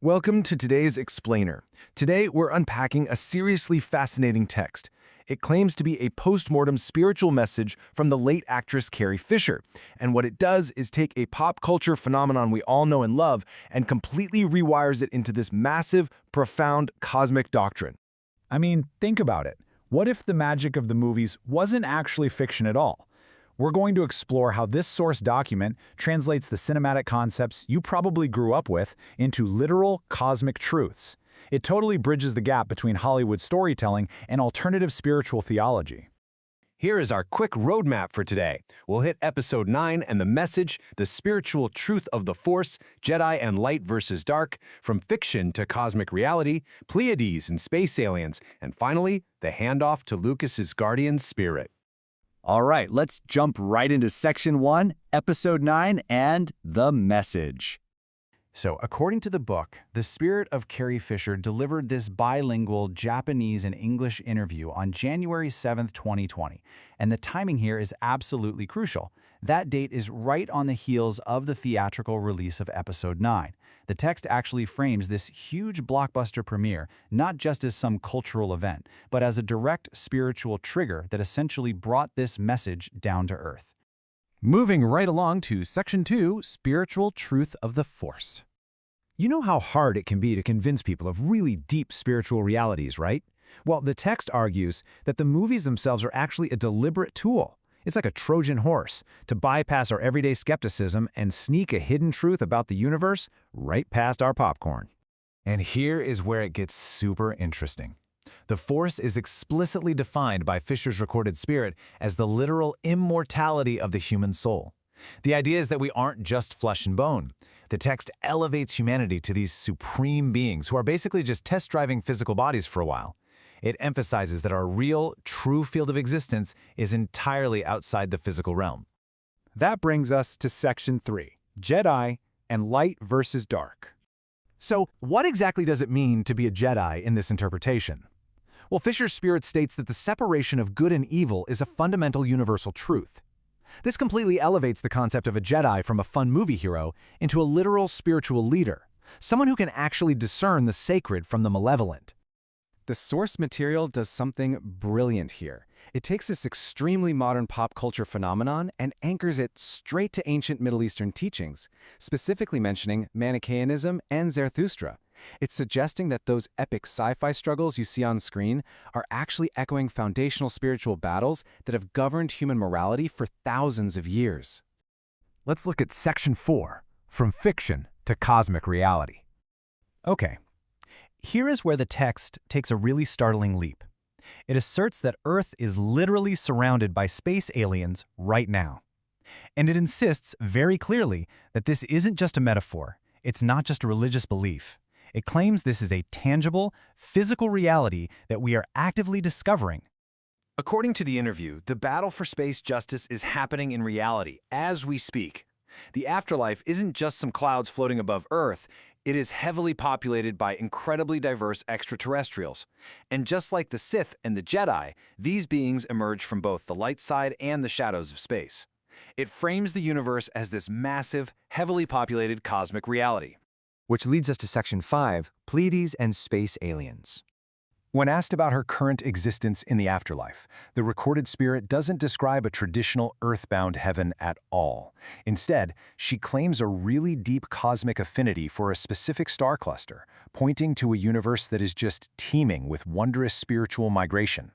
Welcome to today's Explainer. Today, we're unpacking a seriously fascinating text. It claims to be a post-mortem spiritual message from the late actress Carrie Fisher, and what it does is take a pop culture phenomenon we all know and love and completely rewires it into this massive, profound cosmic doctrine. I mean, think about it. What if the magic of the movies wasn't actually fiction at all? We're going to explore how this source document translates the cinematic concepts you probably grew up with into literal cosmic truths. It totally bridges the gap between Hollywood storytelling and alternative spiritual theology. Here is our quick roadmap for today. We'll hit Episode 9 and the message, the spiritual truth of the Force, Jedi and light versus dark, from fiction to cosmic reality, Pleiades and space aliens, and finally, the handoff to Lucas's guardian spirit. All right, let's jump right into Section 1, Episode 9, and the message. So, according to the book, the spirit of Carrie Fisher delivered this bilingual Japanese and English interview on January 7th, 2020. And the timing here is absolutely crucial. That date is right on the heels of the theatrical release of Episode 9. The text actually frames this huge blockbuster premiere not just as some cultural event, but as a direct spiritual trigger that essentially brought this message down to earth. Moving right along to Section 2, Spiritual Truth of the Force. You know how hard it can be to convince people of really deep spiritual realities, right? Well, the text argues that the movies themselves are actually a deliberate tool. It's like a Trojan horse to bypass our everyday skepticism and sneak a hidden truth about the universe right past our popcorn. And here is where it gets super interesting. The Force is explicitly defined by Fisher's recorded spirit as the literal immortality of the human soul. The idea is that we aren't just flesh and bone. The text elevates humanity to these supreme beings who are basically just test-driving physical bodies for a while. It emphasizes that our real, true field of existence is entirely outside the physical realm. That brings us to Section 3, Jedi and light versus dark. So, what exactly does it mean to be a Jedi in this interpretation? Well, Fisher's spirit states that the separation of good and evil is a fundamental universal truth. This completely elevates the concept of a Jedi from a fun movie hero into a literal spiritual leader, someone who can actually discern the sacred from the malevolent. The source material does something brilliant here. It takes this extremely modern pop culture phenomenon and anchors it straight to ancient Middle Eastern teachings, specifically mentioning Manichaeanism and Zarathustra. It's suggesting that those epic sci-fi struggles you see on screen are actually echoing foundational spiritual battles that have governed human morality for thousands of years. Let's look at Section 4, From Fiction to Cosmic Reality. Okay. Here is where the text takes a really startling leap. It asserts that Earth is literally surrounded by space aliens right now. And it insists very clearly that this isn't just a metaphor, it's not just a religious belief. It claims this is a tangible, physical reality that we are actively discovering. According to the interview, the battle for space justice is happening in reality as we speak. The afterlife isn't just some clouds floating above Earth. It is heavily populated by incredibly diverse extraterrestrials. And just like the Sith and the Jedi, these beings emerge from both the light side and the shadows of space. It frames the universe as this massive, heavily populated cosmic reality. Which leads us to Section 5, Pleiades and space aliens. When asked about her current existence in the afterlife, the recorded spirit doesn't describe a traditional earthbound heaven at all. Instead, she claims a really deep cosmic affinity for a specific star cluster, pointing to a universe that is just teeming with wondrous spiritual migration.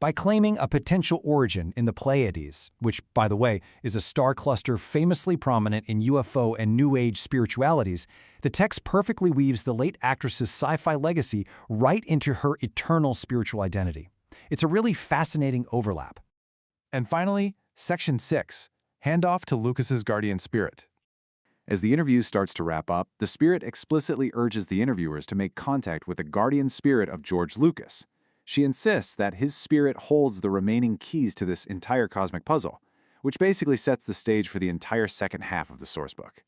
By claiming a potential origin in the Pleiades, which, by the way, is a star cluster famously prominent in UFO and New Age spiritualities, the text perfectly weaves the late actress's sci-fi legacy right into her eternal spiritual identity. It's a really fascinating overlap. And finally, Section 6, Handoff to Lucas's guardian spirit. As the interview starts to wrap up, the spirit explicitly urges the interviewers to make contact with the guardian spirit of George Lucas. She insists that his spirit holds the remaining keys to this entire cosmic puzzle, which basically sets the stage for the entire second half of the source book.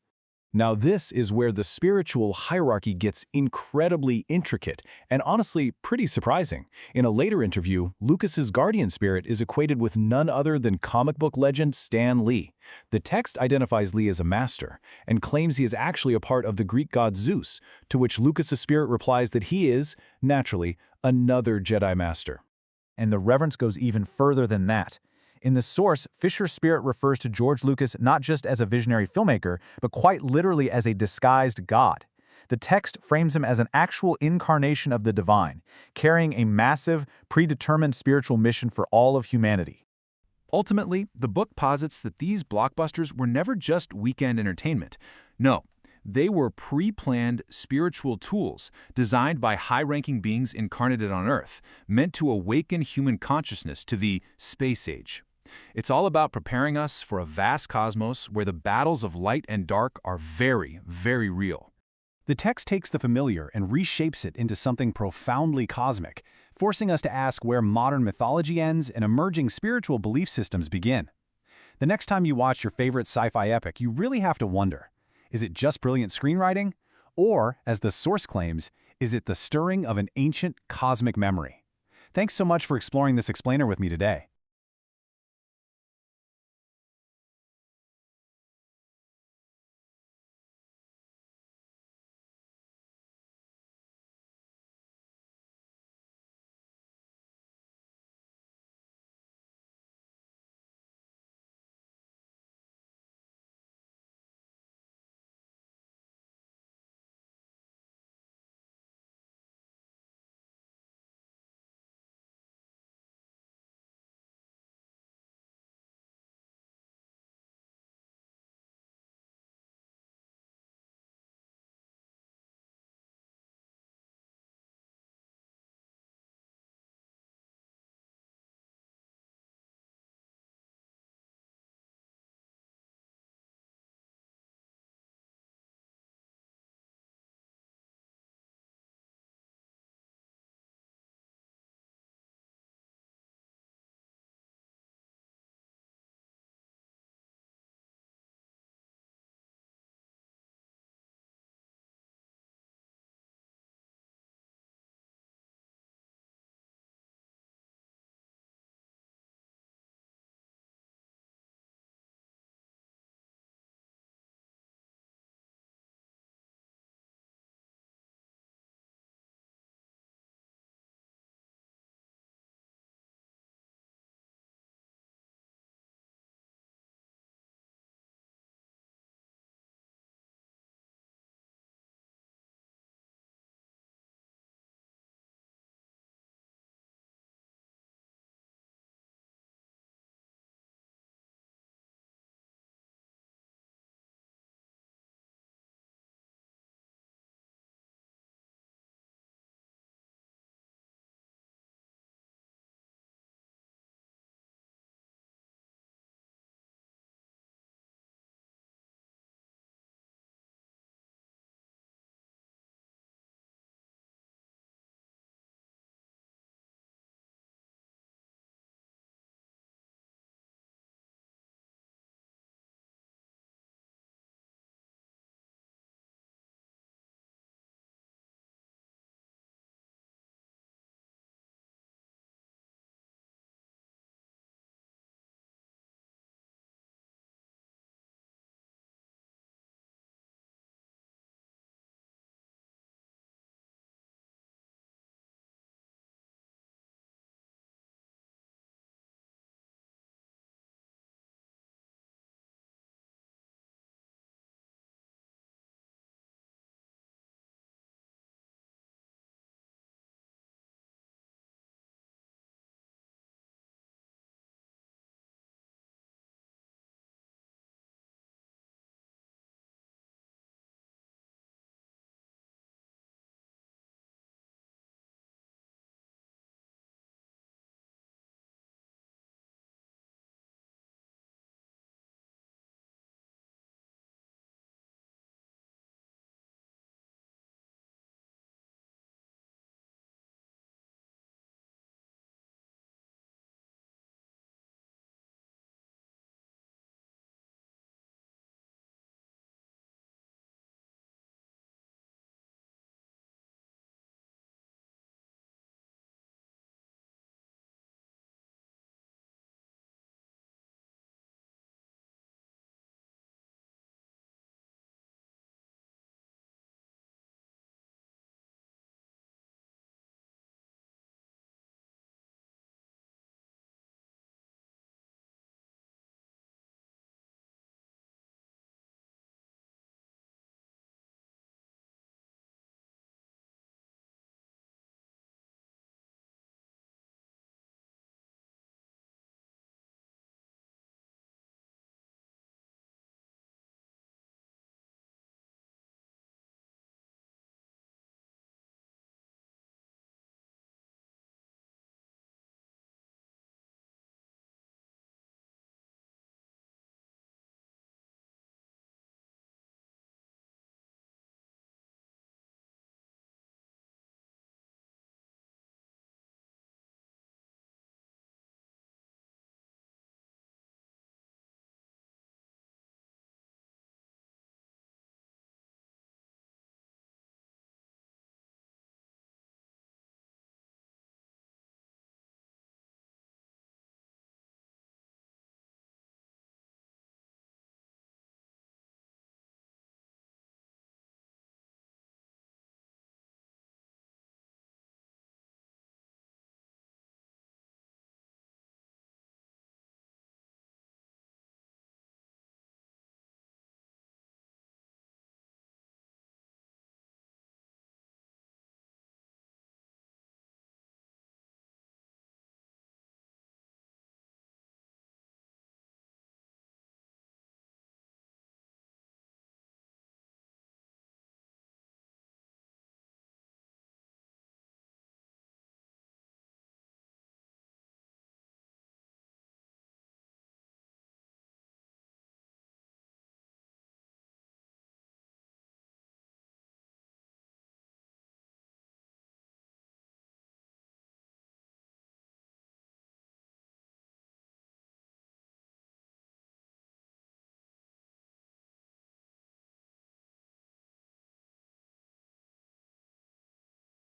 Now this is where the spiritual hierarchy gets incredibly intricate and honestly pretty surprising. In a later interview, Lucas's guardian spirit is equated with none other than comic book legend Stan Lee. The text identifies Lee as a master and claims he is actually a part of the Greek god Zeus, to which Lucas's spirit replies that he is, naturally, another Jedi master. And the reverence goes even further than that. In the source, Fisher's spirit refers to George Lucas not just as a visionary filmmaker, but quite literally as a disguised god. The text frames him as an actual incarnation of the divine, carrying a massive, predetermined spiritual mission for all of humanity. Ultimately, the book posits that these blockbusters were never just weekend entertainment. No, they were pre-planned spiritual tools designed by high-ranking beings incarnated on Earth, meant to awaken human consciousness to the space age. It's all about preparing us for a vast cosmos where the battles of light and dark are very, very real. The text takes the familiar and reshapes it into something profoundly cosmic, forcing us to ask where modern mythology ends and emerging spiritual belief systems begin. The next time you watch your favorite sci-fi epic, you really have to wonder, is it just brilliant screenwriting? Or, as the source claims, is it the stirring of an ancient cosmic memory? Thanks so much for exploring this explainer with me today.